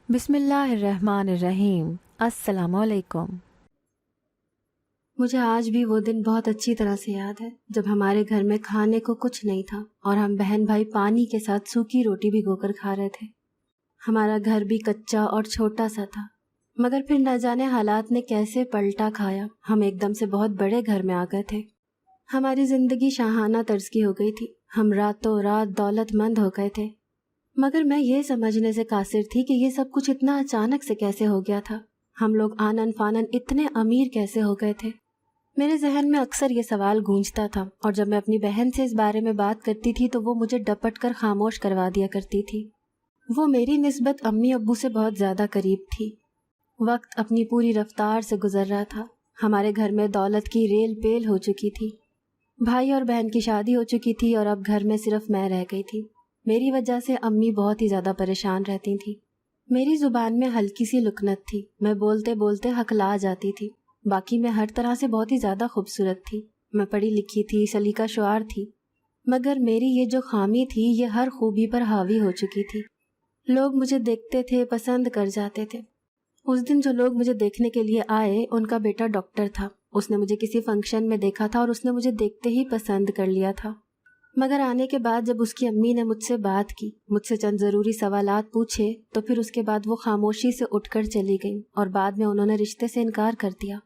بسم اللہ الرحمن الرحیم۔ السلام علیکم۔ مجھے آج بھی وہ دن بہت اچھی طرح سے یاد ہے جب ہمارے گھر میں کھانے کو کچھ نہیں تھا اور ہم بہن بھائی پانی کے ساتھ سوکھی روٹی بھگو کر کھا رہے تھے۔ ہمارا گھر بھی کچا اور چھوٹا سا تھا، مگر پھر نہ جانے حالات نے کیسے پلٹا کھایا، ہم ایک دم سے بہت بڑے گھر میں آ گئے تھے۔ ہماری زندگی شاہانہ طرز کی ہو گئی تھی، ہم راتوں رات دولت مند ہو گئے تھے۔ مگر میں یہ سمجھنے سے قاصر تھی کہ یہ سب کچھ اتنا اچانک سے کیسے ہو گیا تھا، ہم لوگ آنن فانن اتنے امیر کیسے ہو گئے تھے۔ میرے ذہن میں اکثر یہ سوال گونجتا تھا، اور جب میں اپنی بہن سے اس بارے میں بات کرتی تھی تو وہ مجھے ڈپٹ کر خاموش کروا دیا کرتی تھی۔ وہ میری نسبت امی ابو سے بہت زیادہ قریب تھی۔ وقت اپنی پوری رفتار سے گزر رہا تھا، ہمارے گھر میں دولت کی ریل پیل ہو چکی تھی، بھائی اور بہن کی شادی ہو چکی تھی اور اب گھر میں صرف میں رہ گئی تھی۔ میری وجہ سے امی بہت ہی زیادہ پریشان رہتی تھیں۔ میری زبان میں ہلکی سی لکنت تھی، میں بولتے بولتے ہکلا جاتی تھی۔ باقی میں ہر طرح سے بہت ہی زیادہ خوبصورت تھی، میں پڑھی لکھی تھی، سلیقہ شعار تھی، مگر میری یہ جو خامی تھی یہ ہر خوبی پر حاوی ہو چکی تھی۔ لوگ مجھے دیکھتے تھے، پسند کر جاتے تھے۔ اس دن جو لوگ مجھے دیکھنے کے لیے آئے ان کا بیٹا ڈاکٹر تھا، اس نے مجھے کسی فنکشن میں دیکھا تھا اور اس نے مجھے دیکھتے ہی پسند کر لیا تھا۔ مگر آنے کے بعد جب اس کی امی نے مجھ سے بات کی، مجھ سے چند ضروری سوالات پوچھے، تو پھر اس کے بعد وہ خاموشی سے اٹھ کر چلی گئیں اور بعد میں انہوں نے رشتے سے انکار کر دیا۔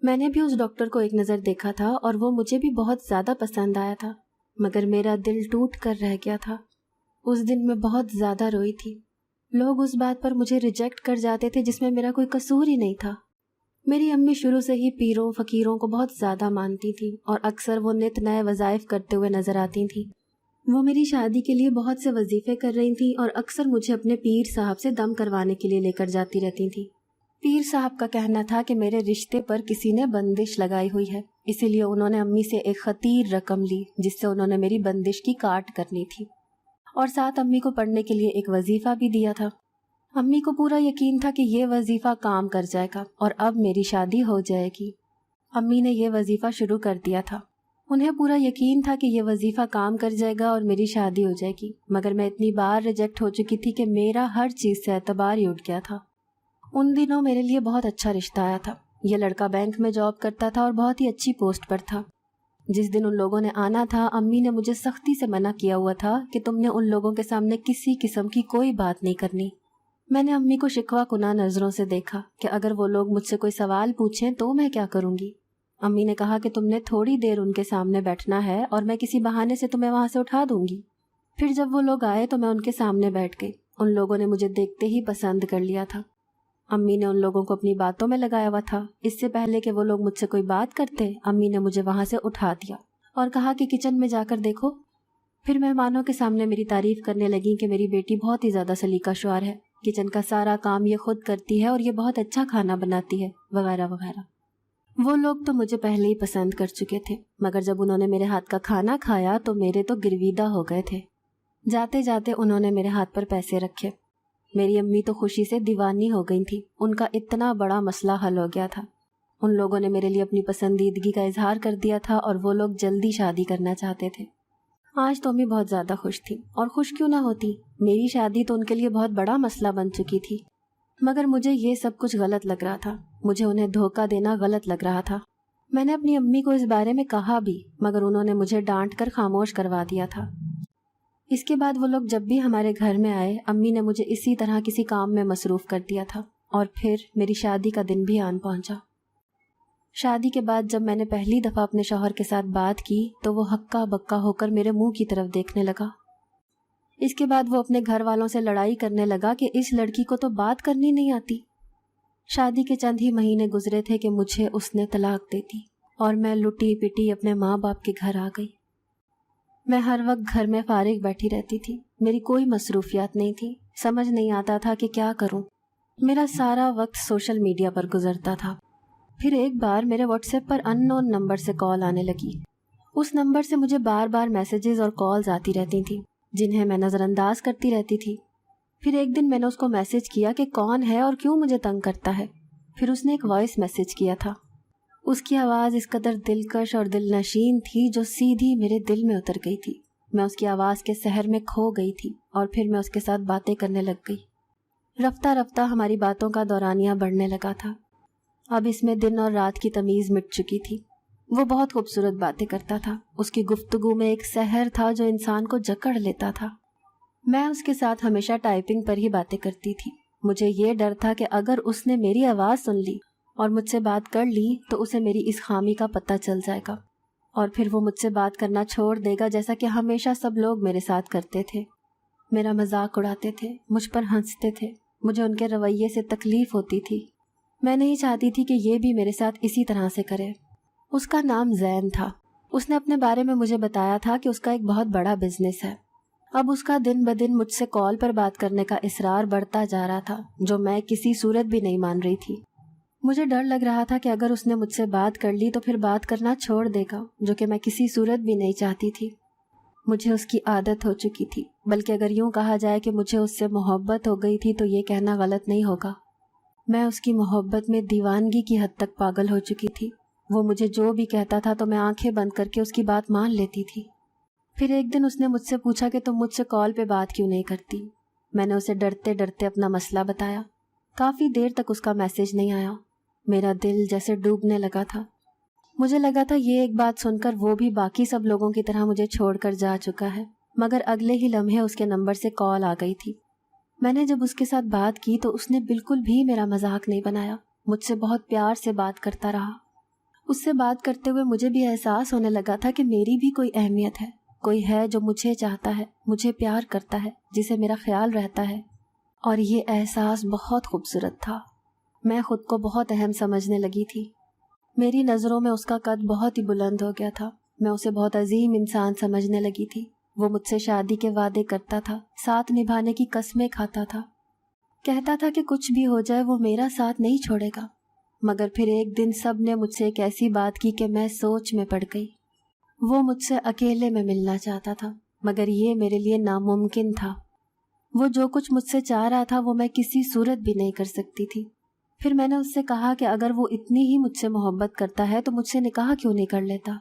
میں نے بھی اس ڈاکٹر کو ایک نظر دیکھا تھا اور وہ مجھے بھی بہت زیادہ پسند آیا تھا، مگر میرا دل ٹوٹ کر رہ گیا تھا۔ اس دن میں بہت زیادہ روئی تھی۔ لوگ اس بات پر مجھے ریجیکٹ کر جاتے تھے جس میں میرا کوئی قصور ہی نہیں تھا۔ میری امی شروع سے ہی پیروں فقیروں کو بہت زیادہ مانتی تھیں اور اکثر وہ نت نئے وظائف کرتے ہوئے نظر آتی تھیں۔ وہ میری شادی کے لیے بہت سے وظیفے کر رہی تھیں اور اکثر مجھے اپنے پیر صاحب سے دم کروانے کے لیے لے کر جاتی رہتی تھیں۔ پیر صاحب کا کہنا تھا کہ میرے رشتے پر کسی نے بندش لگائی ہوئی ہے، اسی لیے انہوں نے امی سے ایک خطیر رقم لی جس سے انہوں نے میری بندش کی کاٹ کرنی تھی، اور ساتھ امی کو پڑھنے کے لیے ایک وظیفہ بھی دیا تھا۔ امی کو پورا یقین تھا کہ یہ وظیفہ کام کر جائے گا اور اب میری شادی ہو جائے گی۔ امی نے یہ وظیفہ شروع کر دیا تھا، انہیں پورا یقین تھا کہ یہ وظیفہ کام کر جائے گا اور میری شادی ہو جائے گی، مگر میں اتنی بار ریجیکٹ ہو چکی تھی کہ میرا ہر چیز سے اعتبار ہی اٹھ گیا تھا۔ ان دنوں میرے لیے بہت اچھا رشتہ آیا تھا، یہ لڑکا بینک میں جاب کرتا تھا اور بہت ہی اچھی پوسٹ پر تھا۔ جس دن ان لوگوں نے آنا تھا امی نے مجھے سختی سے منع کیا ہوا تھا کہ تم نے ان لوگوں کے سامنے کسی قسم کی کوئی بات نہیں کرنی۔ میں نے امی کو شکوہ کناں نظروں سے دیکھا کہ اگر وہ لوگ مجھ سے کوئی سوال پوچھیں تو میں کیا کروں گی۔ امی نے کہا کہ تم نے تھوڑی دیر ان کے سامنے بیٹھنا ہے اور میں کسی بہانے سے تمہیں وہاں سے اٹھا دوں گی۔ پھر جب وہ لوگ آئے تو میں ان کے سامنے بیٹھ گئی، ان لوگوں نے مجھے دیکھتے ہی پسند کر لیا تھا۔ امی نے ان لوگوں کو اپنی باتوں میں لگایا ہوا تھا، اس سے پہلے کہ وہ لوگ مجھ سے کوئی بات کرتے امی نے مجھے وہاں سے اٹھا دیا اور کہا کہ کچن میں جا کر دیکھو۔ پھر مہمانوں کے سامنے میری تعریف کرنے لگی کہ میری بیٹی بہت ہی زیادہ سلیقہ شعار ہے، کچن کا سارا کام یہ خود کرتی ہے اور یہ بہت اچھا کھانا بناتی ہے، وغیرہ وغیرہ۔ وہ لوگ تو مجھے پہلے ہی پسند کر چکے تھے، مگر جب انہوں نے میرے ہاتھ کا کھانا کھایا تو میرے تو گرویدہ ہو گئے تھے۔ جاتے جاتے انہوں نے میرے ہاتھ پر پیسے رکھے۔ میری امی تو خوشی سے دیوانی ہو گئی تھی، ان کا اتنا بڑا مسئلہ حل ہو گیا تھا۔ ان لوگوں نے میرے لیے اپنی پسندیدگی کا اظہار کر دیا تھا اور وہ لوگ جلدی شادی کرنا چاہتے تھے۔ آج تو امی بہت زیادہ خوش تھی، اور خوش کیوں نہ ہوتی، میری شادی تو ان کے لیے بہت بڑا مسئلہ بن چکی تھی۔ مگر مجھے یہ سب کچھ غلط لگ رہا تھا، مجھے انہیں دھوکہ دینا غلط لگ رہا تھا۔ میں نے اپنی امی کو اس بارے میں کہا بھی، مگر انہوں نے مجھے ڈانٹ کر خاموش کروا دیا تھا۔ اس کے بعد وہ لوگ جب بھی ہمارے گھر میں آئے امی نے مجھے اسی طرح کسی کام میں مصروف کر دیا تھا، اور پھر میری شادی کا دن بھی آن پہنچا۔ شادی کے بعد جب میں نے پہلی دفعہ اپنے شوہر کے ساتھ بات کی تو وہ ہکا بکا ہو کر میرے منہ کی طرف دیکھنے لگا۔ اس کے بعد وہ اپنے گھر والوں سے لڑائی کرنے لگا کہ اس لڑکی کو تو بات کرنی نہیں آتی۔ شادی کے چند ہی مہینے گزرے تھے کہ مجھے اس نے طلاق دے دی اور میں لٹی پٹی اپنے ماں باپ کے گھر آ گئی۔ میں ہر وقت گھر میں فارغ بیٹھی رہتی تھی، میری کوئی مصروفیات نہیں تھی، سمجھ نہیں آتا تھا کہ کیا کروں۔ میرا سارا وقت سوشل میڈیا پر گزرتا تھا۔ پھر ایک بار میرے واٹس ایپ پر ان نون نمبر سے کال آنے لگی۔ اس نمبر سے مجھے بار بار میسیجز اور کالز آتی رہتی تھیں جنہیں میں نظر انداز کرتی رہتی تھی۔ پھر ایک دن میں نے اس کو میسج کیا کہ کون ہے اور کیوں مجھے تنگ کرتا ہے۔ پھر اس نے ایک وائس میسج کیا تھا۔ اس کی آواز اس قدر دلکش اور دل نشین تھی جو سیدھی میرے دل میں اتر گئی تھی۔ میں اس کی آواز کے سحر میں کھو گئی تھی اور پھر میں اس کے ساتھ باتیں کرنے لگ گئی۔ رفتہ رفتہ ہماری باتوں کا دورانیہ بڑھنے لگا تھا۔ اب اس میں دن اور رات کی تمیز مٹ چکی تھی۔ وہ بہت خوبصورت باتیں کرتا تھا، اس کی گفتگو میں ایک سحر تھا جو انسان کو جکڑ لیتا تھا۔ میں اس کے ساتھ ہمیشہ ٹائپنگ پر ہی باتیں کرتی تھی۔ مجھے یہ ڈر تھا کہ اگر اس نے میری آواز سن لی اور مجھ سے بات کر لی تو اسے میری اس خامی کا پتہ چل جائے گا، اور پھر وہ مجھ سے بات کرنا چھوڑ دے گا، جیسا کہ ہمیشہ سب لوگ میرے ساتھ کرتے تھے۔ میرا مذاق اڑاتے تھے، مجھ پر ہنستے تھے، مجھے ان کے رویے سے تکلیف ہوتی تھی۔ میں نہیں چاہتی تھی کہ یہ بھی میرے ساتھ اسی طرح سے کرے۔ اس کا نام زین تھا۔ اس نے اپنے بارے میں مجھے بتایا تھا کہ اس کا ایک بہت بڑا بزنس ہے۔ اب اس کا دن بدن مجھ سے کال پر بات کرنے کا اصرار بڑھتا جا رہا تھا، جو میں کسی صورت بھی نہیں مان رہی تھی۔ مجھے ڈر لگ رہا تھا کہ اگر اس نے مجھ سے بات کر لی تو پھر بات کرنا چھوڑ دے گا، جو کہ میں کسی صورت بھی نہیں چاہتی تھی۔ مجھے اس کی عادت ہو چکی تھی، بلکہ اگر یوں کہا جائے کہ مجھے اس سے محبت ہو گئی تھی تو یہ کہنا غلط نہیں ہوگا۔ میں اس کی محبت میں دیوانگی کی حد تک پاگل ہو چکی تھی۔ وہ مجھے جو بھی کہتا تھا تو میں آنکھیں بند کر کے اس کی بات مان لیتی تھی۔ پھر ایک دن اس نے مجھ سے پوچھا کہ تم مجھ سے کال پہ بات کیوں نہیں کرتی؟ میں نے اسے ڈرتے ڈرتے اپنا مسئلہ بتایا۔ کافی دیر تک اس کا میسج نہیں آیا۔ میرا دل جیسے ڈوبنے لگا تھا۔ مجھے لگا تھا یہ ایک بات سن کر وہ بھی باقی سب لوگوں کی طرح مجھے چھوڑ کر جا چکا ہے، مگر اگلے ہی لمحے اس کے نمبر سے کال آ گئی تھی۔ میں نے جب اس کے ساتھ بات کی تو اس نے بالکل بھی میرا مذاق نہیں بنایا، مجھ سے بہت پیار سے بات کرتا رہا۔ اس سے بات کرتے ہوئے مجھے بھی احساس ہونے لگا تھا کہ میری بھی کوئی اہمیت ہے، کوئی ہے جو مجھے چاہتا ہے، مجھے پیار کرتا ہے، جسے میرا خیال رہتا ہے، اور یہ احساس بہت خوبصورت تھا۔ میں خود کو بہت اہم سمجھنے لگی تھی۔ میری نظروں میں اس کا قد بہت ہی بلند ہو گیا تھا۔ میں اسے بہت عظیم انسان سمجھنے لگی تھی۔ وہ مجھ سے شادی کے وعدے کرتا تھا، ساتھ نبھانے کی قسمیں کھاتا تھا، کہتا تھا کہ کچھ بھی ہو جائے وہ میرا ساتھ نہیں چھوڑے گا۔ مگر پھر ایک دن سب نے مجھ سے ایک ایسی بات کی کہ میں سوچ میں پڑ گئی۔ وہ مجھ سے اکیلے میں ملنا چاہتا تھا، مگر یہ میرے لیے ناممکن تھا۔ وہ جو کچھ مجھ سے چاہ رہا تھا وہ میں کسی صورت بھی نہیں کر سکتی تھی۔ پھر میں نے اس سے کہا کہ اگر وہ اتنی ہی مجھ سے محبت کرتا ہے تو مجھ سے نکاح کیوں نہیں کر لیتا؟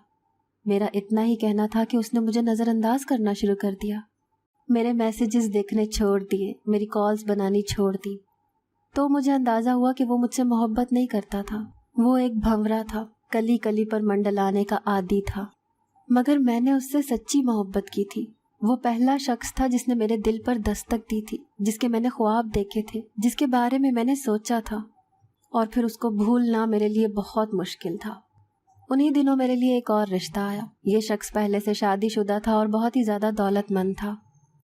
میرا اتنا ہی کہنا تھا کہ اس نے مجھے نظر انداز کرنا شروع کر دیا، میرے میسیجز دیکھنے چھوڑ دیے، میری کالز بنانی چھوڑ دی۔ تو مجھے اندازہ ہوا کہ وہ مجھ سے محبت نہیں کرتا تھا، وہ ایک بھنورا تھا، کلی کلی پر منڈلانے کا عادی تھا۔ مگر میں نے اس سے سچی محبت کی تھی۔ وہ پہلا شخص تھا جس نے میرے دل پر دستک دی تھی، جس کے میں نے خواب دیکھے تھے، جس کے بارے میں میں نے سوچا تھا، اور پھر اس کو بھولنا میرے لیے بہت مشکل تھا۔ انہی دنوں میرے لیے ایک اور رشتہ آیا۔ یہ شخص پہلے سے شادی شدہ تھا اور بہت ہی زیادہ دولت مند تھا،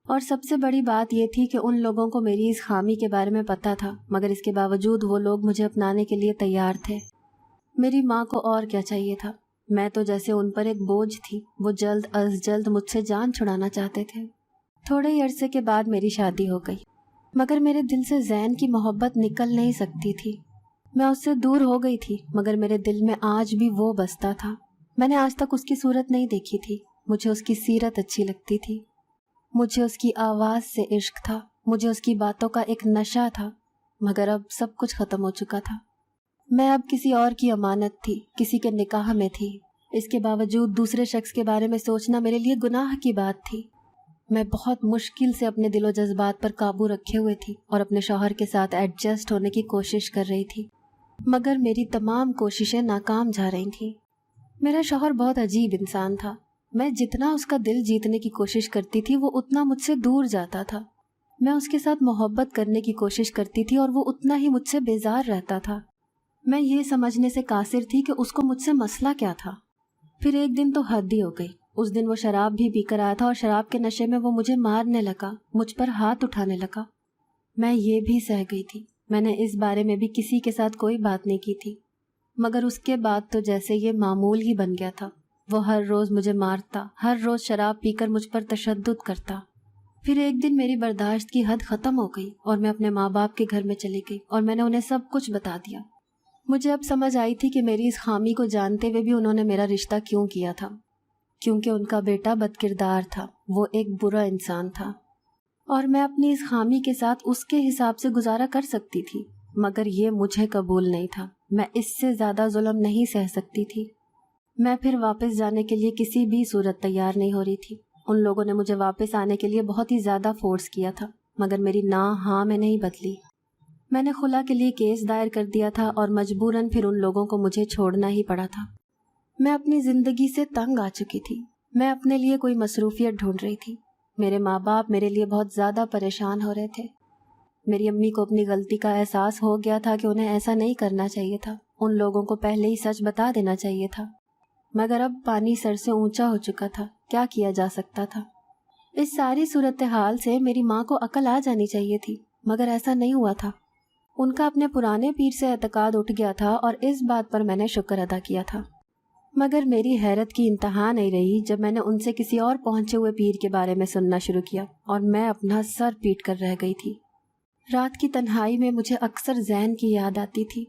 اور سب سے بڑی بات یہ تھی کہ ان لوگوں کو میری اس خامی کے بارے میں پتہ تھا، مگر اس کے باوجود وہ لوگ مجھے اپنانے کے لیے تیار تھے۔ میری ماں کو اور کیا چاہیے تھا؟ میں تو جیسے ان پر ایک بوجھ تھی۔ وہ جلد از جلد مجھ سے جان چھڑانا چاہتے تھے۔ تھوڑے ہی عرصے کے بعد میری شادی ہو گئی، مگر میرے دل سے زین کی محبت نکل نہیں سکتی تھی۔ میں اس سے دور ہو گئی تھی، مگر میرے دل میں آج بھی وہ بستا تھا۔ میں نے آج تک اس کی صورت نہیں دیکھی تھی، مجھے اس کی سیرت اچھی لگتی تھی، مجھے اس کی آواز سے عشق تھا، مجھے اس کی باتوں کا ایک نشہ تھا، مگر اب سب کچھ ختم ہو چکا تھا۔ میں اب کسی اور کی امانت تھی، کسی کے نکاح میں تھی۔ اس کے باوجود دوسرے شخص کے بارے میں سوچنا میرے لیے گناہ کی بات تھی۔ میں بہت مشکل سے اپنے دل و جذبات پر قابو رکھے ہوئے تھی اور اپنے شوہر کے ساتھ ایڈجسٹ ہونے کی کوشش کر رہی تھی، مگر میری تمام کوششیں ناکام جا رہی تھیں۔ میرا شوہر بہت عجیب انسان تھا۔ میں جتنا اس کا دل جیتنے کی کوشش کرتی تھی وہ اتنا مجھ سے دور جاتا تھا۔ میں اس کے ساتھ محبت کرنے کی کوشش کرتی تھی اور وہ اتنا ہی مجھ سے بیزار رہتا تھا۔ میں یہ سمجھنے سے قاصر تھی کہ اس کو مجھ سے مسئلہ کیا تھا۔ پھر ایک دن تو حد ہی ہو گئی۔ اس دن وہ شراب بھی پی کر آیا تھا اور شراب کے نشے میں وہ مجھے مارنے لگا، مجھ پر ہاتھ اٹھانے لگا۔ میں یہ بھی سہ گئی تھی۔ میں نے اس بارے میں بھی کسی کے ساتھ کوئی بات نہیں کی تھی، مگر اس کے بعد تو جیسے یہ معمول ہی بن گیا تھا۔ وہ ہر روز مجھے مارتا، ہر روز شراب پی کر مجھ پر تشدد کرتا۔ پھر ایک دن میری برداشت کی حد ختم ہو گئی اور میں اپنے ماں باپ کے گھر میں چلی گئی اور میں نے انہیں سب کچھ بتا دیا۔ مجھے اب سمجھ آئی تھی کہ میری اس خامی کو جانتے ہوئے بھی انہوں نے میرا رشتہ کیوں کیا تھا، کیونکہ ان کا بیٹا بد کردار تھا، وہ ایک برا انسان تھا، اور میں اپنی اس خامی کے ساتھ اس کے حساب سے گزارا کر سکتی تھی، مگر یہ مجھے قبول نہیں تھا۔ میں اس سے زیادہ ظلم نہیں سہ سکتی تھی۔ میں پھر واپس جانے کے لیے کسی بھی صورت تیار نہیں ہو رہی تھی۔ ان لوگوں نے مجھے واپس آنے کے لیے بہت ہی زیادہ فورس کیا تھا، مگر میری نا ہاں میں نہیں بدلی۔ میں نے خلا کے لیے کیس دائر کر دیا تھا اور مجبوراً پھر ان لوگوں کو مجھے چھوڑنا ہی پڑا تھا۔ میں اپنی زندگی سے تنگ آ چکی تھی۔ میں اپنے لیے کوئی مصروفیت ڈھونڈ رہی تھی۔ میرے ماں باپ میرے لیے بہت زیادہ پریشان ہو رہے تھے۔ میری امی کو اپنی غلطی کا احساس ہو گیا تھا کہ انہیں ایسا نہیں کرنا چاہیے تھا، ان لوگوں کو پہلے ہی سچ بتا دینا چاہیے تھا، مگر اب پانی سر سے اونچا ہو چکا تھا، کیا کیا جا سکتا تھا؟ اس ساری صورتحال سے میری ماں کو عقل آ جانی چاہیے تھی، مگر ایسا نہیں ہوا تھا۔ ان کا اپنے پرانے پیر سے اعتقاد اٹھ گیا تھا اور اس بات پر میں نے شکر ادا کیا تھا، مگر میری حیرت کی انتہا نہیں رہی جب میں نے ان سے کسی اور پہنچے ہوئے پیر کے بارے میں سننا شروع کیا اور میں اپنا سر پیٹ کر رہ گئی تھی۔ رات کی تنہائی میں مجھے اکثر زین کی یاد آتی تھی۔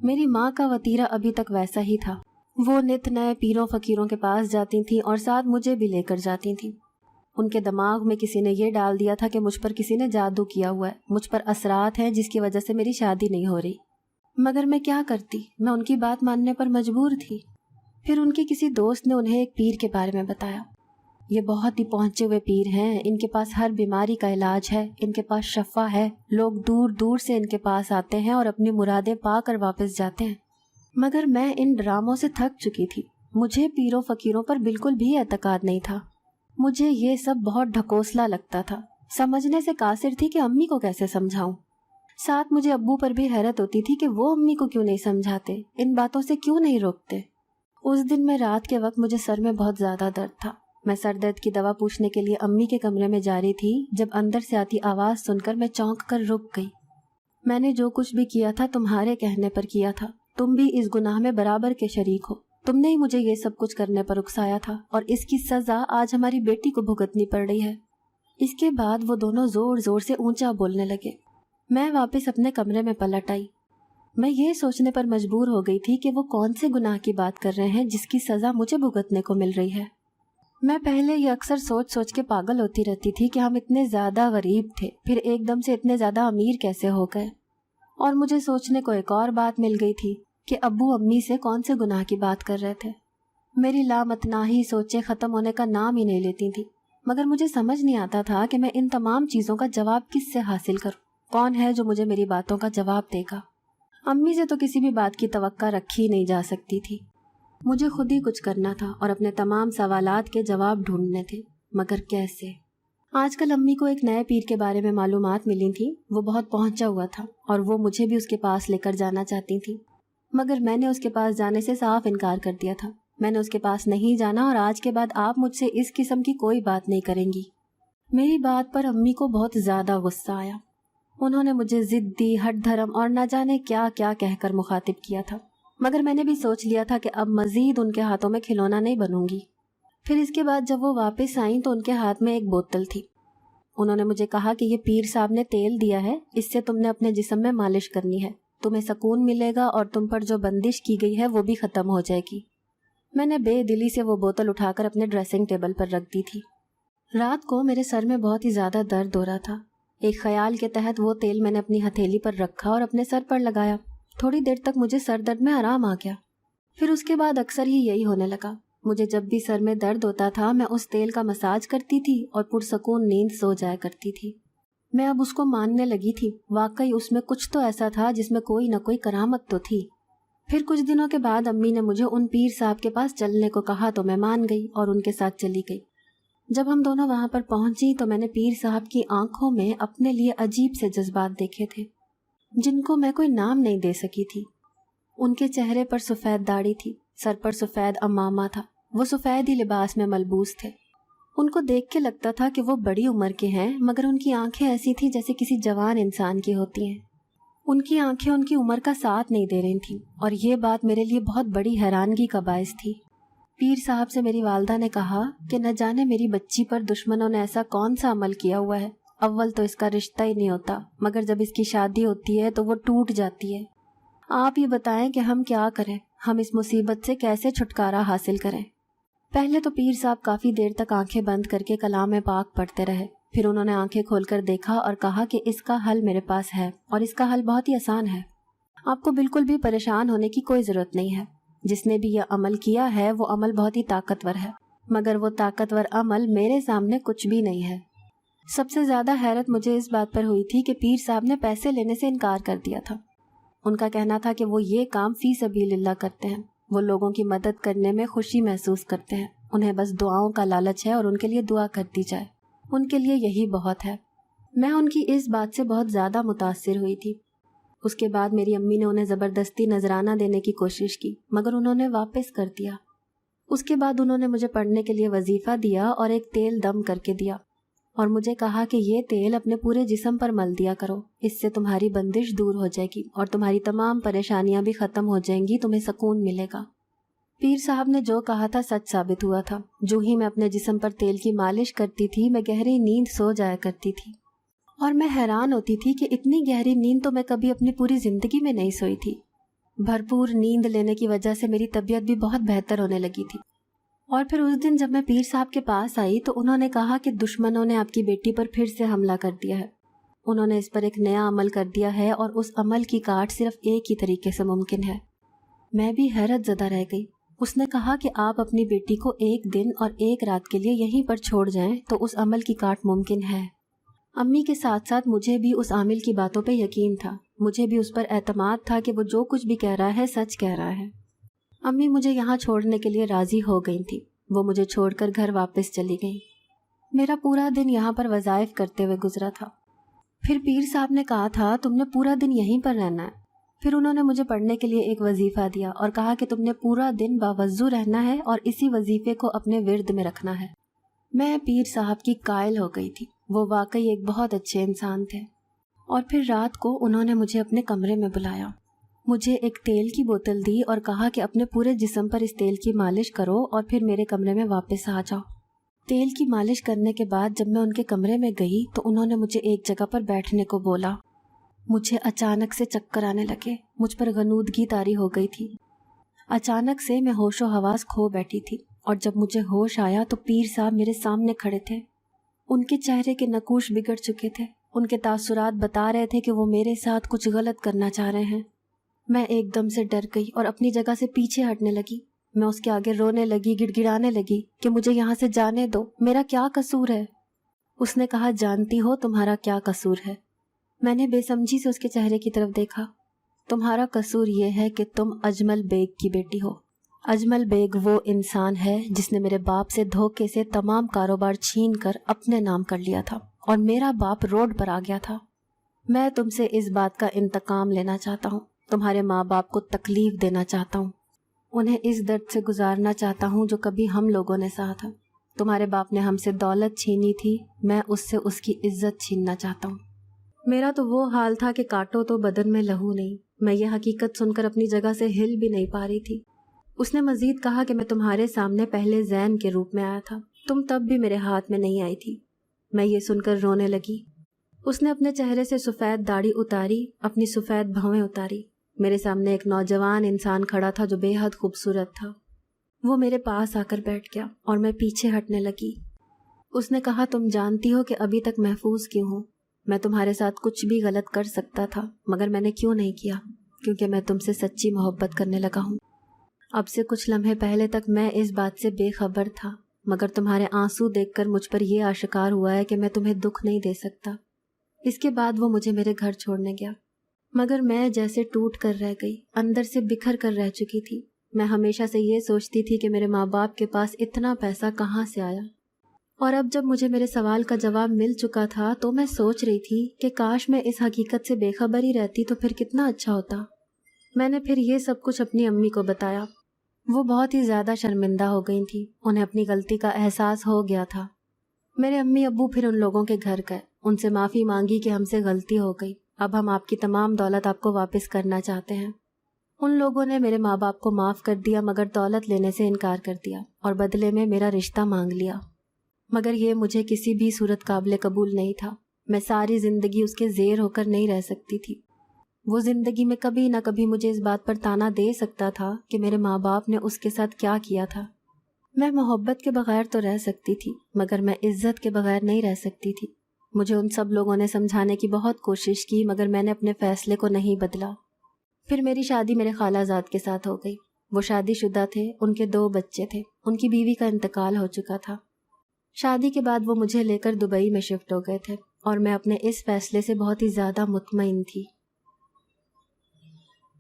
میری ماں کا وتیرہ ابھی تک ویسا ہی تھا، وہ نت نئے پیروں فقیروں کے پاس جاتی تھیں اور ساتھ مجھے بھی لے کر جاتی تھیں۔ ان کے دماغ میں کسی نے یہ ڈال دیا تھا کہ مجھ پر کسی نے جادو کیا ہوا ہے، مجھ پر اثرات ہیں جس کی وجہ سے میری شادی نہیں ہو رہی، مگر میں کیا کرتی، میں ان کی بات ماننے پر مجبور تھی۔ پھر ان کے کسی دوست نے انہیں ایک پیر کے بارے میں بتایا۔ یہ بہت ہی پہنچے ہوئے پیر ہیں، ان کے پاس ہر بیماری کا علاج ہے، ان کے پاس شفا ہے، لوگ دور دور سے ان کے پاس آتے ہیں اور اپنی مرادیں پا کر واپس جاتے ہیں۔ مگر میں ان ڈراموں سے تھک چکی تھی، مجھے پیروں فقیروں پر بالکل بھی اعتقاد نہیں تھا، مجھے یہ سب بہت ڈھکوسلا لگتا تھا، سمجھنے سے قاصر تھی کہ امی کو کیسے سمجھاؤں۔ ساتھ مجھے ابو پر بھی حیرت ہوتی تھی کہ وہ امی کو کیوں نہیں سمجھاتے، ان باتوں سے کیوں نہیں روکتے۔ اس دن میں رات کے وقت مجھے سر میں بہت زیادہ درد تھا، میں سر درد کی دوا پوچھنے کے لیے امی کے کمرے میں جا رہی تھی جب اندر سے آتی آواز سن کر میں چونک کر رک گئی۔ میں نے جو کچھ بھی کیا تھا تمہارے کہنے پر کیا تھا، تم بھی اس گناہ میں برابر کے شریک ہو، تم نے ہی مجھے یہ سب کچھ کرنے پر اکسایا تھا اور اس کی سزا آج ہماری بیٹی کو بھگتنی پڑ رہی ہے۔ اس کے بعد وہ دونوں زور زور سے اونچا بولنے لگے۔ میں واپس اپنے کمرے میں پلٹ آئی۔ میں یہ سوچنے پر مجبور ہو گئی تھی کہ وہ کون سے گناہ کی بات کر رہے ہیں جس کی سزا مجھے بھگتنے کو مل رہی ہے۔ میں پہلے یہ اکثر سوچ سوچ کے پاگل ہوتی رہتی تھی کہ ہم اتنے زیادہ غریب تھے، پھر ایک دم سے اتنے زیادہ امیر کیسے ہو گئے۔ اور مجھے سوچنے کو ایک اور بات مل گئی تھی کہ ابو امی سے کون سے گناہ کی بات کر رہے تھے۔ میری لامتناہی سوچیں ختم ہونے کا نام ہی نہیں لیتی تھیں، مگر مجھے سمجھ نہیں آتا تھا کہ میں ان تمام چیزوں کا جواب کس سے حاصل کروں، کون ہے جو مجھے میری باتوں کا جواب دے گا۔ امی سے تو کسی بھی بات کی توقع رکھی نہیں جا سکتی تھی، مجھے خود ہی کچھ کرنا تھا اور اپنے تمام سوالات کے جواب ڈھونڈنے تھے، مگر کیسے؟ آج کل امی کو ایک نئے پیر کے بارے میں معلومات ملی تھیں، وہ بہت پہنچا ہوا تھا اور وہ مجھے بھی اس کے پاس لے کر جانا چاہتی تھیں، مگر میں نے اس کے پاس جانے سے صاف انکار کر دیا تھا۔ میں نے اس کے پاس نہیں جانا اور آج کے بعد آپ مجھ سے اس قسم کی کوئی بات نہیں کریں گی۔ میری بات پر امی کو بہت زیادہ غصہ آیا۔ انہوں نے مجھے ضدی، ہٹ دھرم اور نہ جانے کیا کیا کہہ کر مخاطب کیا تھا، مگر میں نے بھی سوچ لیا تھا کہ اب مزید ان کے ہاتھوں میں کھلونا نہیں بنوں گی۔ پھر اس کے بعد جب وہ واپس آئیں تو ان کے ہاتھ میں ایک بوتل تھی۔ انہوں نے مجھے کہا کہ یہ پیر صاحب نے تیل دیا ہے، اس سے تم نے اپنے جسم میں مالش کرنی ہے، تمہیں سکون ملے گا اور تم پر جو بندش کی گئی ہے وہ بھی ختم ہو جائے گی۔ میں نے بے دلی سے وہ بوتل اٹھا کر اپنے ڈریسنگ ٹیبل پر رکھ دی تھی۔ رات کو میرے سر میں بہت ہی زیادہ درد ہو رہا تھا۔ ایک خیال کے تحت وہ تیل میں نے اپنی ہتھیلی پر رکھا اور اپنے سر پر لگایا۔ تھوڑی دیر تک مجھے سر درد میں آرام آ گیا، پھر اس کے بعد اکثر ہی یہی ہونے لگا۔ مجھے جب بھی سر میں درد ہوتا تھا میں اس تیل کا مساج کرتی تھی اور پرسکون نیند سو جایا کرتی تھی۔ میں اب اس کو ماننے لگی تھی، واقعی اس میں کچھ تو ایسا تھا جس میں کوئی نہ کوئی کرامت تو تھی۔ پھر کچھ دنوں کے بعد امی نے مجھے ان پیر صاحب کے پاس چلنے کو کہا تو میں مان گئی اور ان کے ساتھ چلی گئی۔ جب ہم دونوں وہاں پر پہنچی تو میں نے پیر صاحب کی آنکھوں میں اپنے لیے عجیب سے جذبات دیکھے تھے جن کو میں کوئی نام نہیں دے سکی تھی۔ ان کے چہرے پر سفید داڑھی تھی، سر پر سفید عمامہ تھا، وہ سفید ہی لباس میں ملبوس تھے۔ ان کو دیکھ کے لگتا تھا کہ وہ بڑی عمر کے ہیں، مگر ان کی آنکھیں ایسی تھیں جیسے کسی جوان انسان کی ہوتی ہیں۔ ان کی آنکھیں ان کی عمر کا ساتھ نہیں دے رہی تھیں اور یہ بات میرے لیے بہت بڑی حیرانگی کا باعث تھی۔ پیر صاحب سے میری والدہ نے کہا کہ نہ جانے میری بچی پر دشمنوں نے ایسا کون سا عمل کیا ہوا ہے، اول تو اس کا رشتہ ہی نہیں ہوتا، مگر جب اس کی شادی ہوتی ہے تو وہ ٹوٹ جاتی ہے۔ آپ یہ بتائیں کہ ہم کیا کریں، ہم اس مصیبت سے کیسے چھٹکارا حاصل کریں؟ پہلے تو پیر صاحب کافی دیر تک آنکھیں بند کر کے کلام پاک پڑھتے رہے، پھر انہوں نے آنکھیں کھول کر دیکھا اور کہا کہ اس کا حل میرے پاس ہے اور اس کا حل بہت ہی آسان ہے، آپ کو بالکل بھی پریشان ہونے کی کوئی ضرورت نہیں ہے۔ جس نے بھی یہ عمل کیا ہے وہ عمل بہت ہی طاقتور ہے، مگر وہ طاقتور عمل میرے سامنے کچھ بھی نہیں ہے۔ سب سے زیادہ حیرت مجھے اس بات پر ہوئی تھی کہ پیر صاحب نے پیسے لینے سے انکار کر دیا تھا۔ ان کا کہنا تھا کہ وہ یہ کام فی سبیل اللہ کرتے ہیں، وہ لوگوں کی مدد کرنے میں خوشی محسوس کرتے ہیں، انہیں بس دعاؤں کا لالچ ہے اور ان کے لیے دعا کر دی جائے، ان کے لیے یہی بہت ہے۔ میں ان کی اس بات سے بہت زیادہ متاثر ہوئی تھی۔ اس کے بعد میری امی نے انہیں زبردستی نذرانہ دینے کی کوشش کی، مگر انہوں نے واپس کر دیا۔ اس کے بعد انہوں نے مجھے پڑھنے کے لیے وظیفہ دیا اور ایک تیل دم کر کے دیا، اور مجھے کہا کہ یہ تیل اپنے پورے جسم پر مل دیا کرو، اس سے تمہاری بندش دور ہو جائے گی اور تمہاری تمام پریشانیاں بھی ختم ہو جائیں گی، تمہیں سکون ملے گا۔ پیر صاحب نے جو کہا تھا سچ ثابت ہوا تھا۔ جو ہی میں اپنے جسم پر تیل کی مالش کرتی تھی، میں گہری نیند سو جایا کرتی تھی، اور میں حیران ہوتی تھی کہ اتنی گہری نیند تو میں کبھی اپنی پوری زندگی میں نہیں سوئی تھی۔ بھرپور نیند لینے کی وجہ سے میری طبیعت بھی بہت بہتر ہونے لگی تھی۔ اور پھر اس دن جب میں پیر صاحب کے پاس آئی تو انہوں نے کہا کہ دشمنوں نے آپ کی بیٹی پر پھر سے حملہ کر دیا ہے، انہوں نے اس پر ایک نیا عمل کر دیا ہے اور اس عمل کی کاٹ صرف ایک ہی طریقے سے ممکن ہے۔ میں بھی حیرت زدہ رہ گئی۔ اس نے کہا کہ آپ اپنی بیٹی کو ایک دن اور ایک رات کے لیے یہیں پر چھوڑ جائیں تو اس عمل کی کاٹ ممکن ہے۔ امی کے ساتھ ساتھ مجھے بھی اس عامل کی باتوں پہ یقین تھا، مجھے بھی اس پر اعتماد تھا کہ وہ جو کچھ بھی کہہ رہا ہے سچ کہہ رہا ہے۔ امی مجھے یہاں چھوڑنے کے لیے راضی ہو گئی تھی، وہ مجھے چھوڑ کر گھر واپس چلی گئیں۔ میرا پورا دن یہاں پر وظائف کرتے ہوئے گزرا تھا۔ پھر پیر صاحب نے کہا تھا تم نے پورا دن یہیں پر رہنا ہے۔ پھر انہوں نے مجھے پڑھنے کے لیے ایک وظیفہ دیا اور کہا کہ تم نے پورا دن باوضو رہنا ہے اور اسی وظیفے کو اپنے ورد میں رکھنا ہے۔ میں پیر صاحب کی قائل ہو گئی تھی، وہ واقعی ایک بہت اچھے انسان تھے۔ اور پھر رات کو انہوں نے مجھے اپنے کمرے میں بلایا، مجھے ایک تیل کی بوتل دی اور کہا کہ اپنے پورے جسم پر اس تیل کی مالش کرو اور پھر میرے کمرے میں واپس آ جاؤ۔ تیل کی مالش کرنے کے بعد جب میں ان کے کمرے میں گئی تو انہوں نے مجھے ایک جگہ پر بیٹھنے کو بولا۔ مجھے اچانک سے چکر آنے لگے، مجھ پر غنودگی طاری ہو گئی تھی۔ اچانک سے میں ہوش و حواس کھو بیٹھی تھی، اور جب مجھے ہوش آیا تو پیر صاحب میرے سامنے کھڑے تھے۔ ان کے چہرے کے نقوش بگڑ چکے تھے، ان کے تاثرات بتا رہے تھے کہ وہ میرے ساتھ کچھ غلط کرنا چاہ رہے ہیں۔ میں ایک دم سے ڈر گئی اور اپنی جگہ سے پیچھے ہٹنے لگی۔ میں اس کے آگے رونے لگی، گڑ گڑانے لگی کہ مجھے یہاں سے جانے دو، میرا کیا قصور ہے؟ اس نے کہا جانتی ہو تمہارا کیا قصور ہے؟ میں نے بے سمجھی سے اس کے چہرے کی طرف دیکھا۔ تمہارا قصور یہ ہے کہ تم اجمل بیگ کی بیٹی ہو۔ اجمل بیگ وہ انسان ہے جس نے میرے باپ سے دھوکے سے تمام کاروبار چھین کر اپنے نام کر لیا تھا اور میرا باپ روڈ پر آ گیا تھا۔ میں تم سے اس بات کا انتقام لینا چاہتا ہوں، تمہارے ماں باپ کو تکلیف دینا چاہتا ہوں، انہیں اس درد سے گزارنا چاہتا ہوں جو کبھی ہم لوگوں نے سہا تھا۔ تمہارے باپ نے ہم سے دولت چھینی تھی، میں اس سے اس کی عزت چھیننا چاہتا ہوں۔ میرا تو وہ حال تھا کہ کاٹو تو بدن میں لہو نہیں۔ میں یہ حقیقت سن کر اپنی جگہ سے ہل بھی نہیں پا رہی تھی۔ اس نے مزید کہا کہ میں تمہارے سامنے پہلے زین کے روپ میں آیا تھا، تم تب بھی میرے ہاتھ میں نہیں آئی تھی۔ میں یہ سن کر رونے لگی۔ اس نے اپنے چہرے سے سفید داڑھی اتاری، اپنی سفید بھویں اتاری۔ میرے سامنے ایک نوجوان انسان کھڑا تھا جو بے حد خوبصورت تھا۔ وہ میرے پاس آ کر بیٹھ گیا اور میں پیچھے ہٹنے لگی۔ اس نے کہا تم جانتی ہو کہ ابھی تک محفوظ کیوں ہوں؟ میں تمہارے ساتھ کچھ بھی غلط کر سکتا تھا، مگر میں نے کیوں نہیں کیا؟ کیونکہ میں تم سے سچی محبت کرنے لگا ہوں۔ اب سے کچھ لمحے پہلے تک میں اس بات سے بے خبر تھا، مگر تمہارے آنسو دیکھ کر مجھ پر یہ آشکار ہوا ہے کہ میں تمہیں دکھ نہیں دے سکتا۔ اس کے بعد وہ مجھے میرے گھر چھوڑنے گیا، مگر میں جیسے ٹوٹ کر رہ گئی، اندر سے بکھر کر رہ چکی تھی۔ میں ہمیشہ سے یہ سوچتی تھی کہ میرے ماں باپ کے پاس اتنا پیسہ کہاں سے آیا، اور اب جب مجھے میرے سوال کا جواب مل چکا تھا تو میں سوچ رہی تھی کہ کاش میں اس حقیقت سے بے خبر ہی رہتی تو پھر کتنا اچھا ہوتا۔ میں نے پھر یہ سب کچھ اپنی امی کو بتایا۔ وہ بہت ہی زیادہ شرمندہ ہو گئی تھیں، انہیں اپنی غلطی کا احساس ہو گیا تھا۔ میرے امی ابو پھر ان لوگوں کے گھر گئے، ان سے معافی مانگی کہ ہم سے غلطی ہو گئی، اب ہم آپ کی تمام دولت آپ کو واپس کرنا چاہتے ہیں۔ ان لوگوں نے میرے ماں باپ کو معاف کر دیا مگر دولت لینے سے انکار کر دیا اور بدلے میں میرا رشتہ مانگ لیا، مگر یہ مجھے کسی بھی صورت قابل قبول نہیں تھا۔ میں ساری زندگی اس کے زیر ہو کر نہیں رہ سکتی تھی۔ وہ زندگی میں کبھی نہ کبھی مجھے اس بات پر طعنہ دے سکتا تھا کہ میرے ماں باپ نے اس کے ساتھ کیا کیا تھا۔ میں محبت کے بغیر تو رہ سکتی تھی، مگر میں عزت کے بغیر نہیں رہ سکتی تھی۔ مجھے ان سب لوگوں نے سمجھانے کی بہت کوشش کی، مگر میں نے اپنے فیصلے کو نہیں بدلا۔ پھر میری شادی میرے خالہ زاد کے ساتھ ہو گئی۔ وہ شادی شدہ تھے، ان کے 2 بچے تھے، ان کی بیوی کا انتقال ہو چکا تھا۔ شادی کے بعد وہ مجھے لے کر دبئی میں شفٹ ہو گئے تھے اور میں اپنے اس فیصلے سے بہت ہی زیادہ مطمئن تھی۔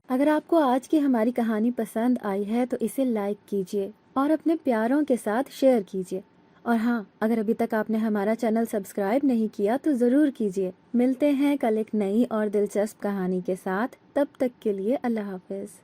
اگر آپ کو آج کی ہماری کہانی پسند آئی ہے تو اسے لائک کیجیے اور اپنے پیاروں کے ساتھ شیئر کیجیے، اور ہاں، اگر ابھی تک آپ نے ہمارا چینل سبسکرائب نہیں کیا تو ضرور کیجیے۔ ملتے ہیں کل ایک نئی اور دلچسپ کہانی کے ساتھ، تب تک کے لیے اللہ حافظ۔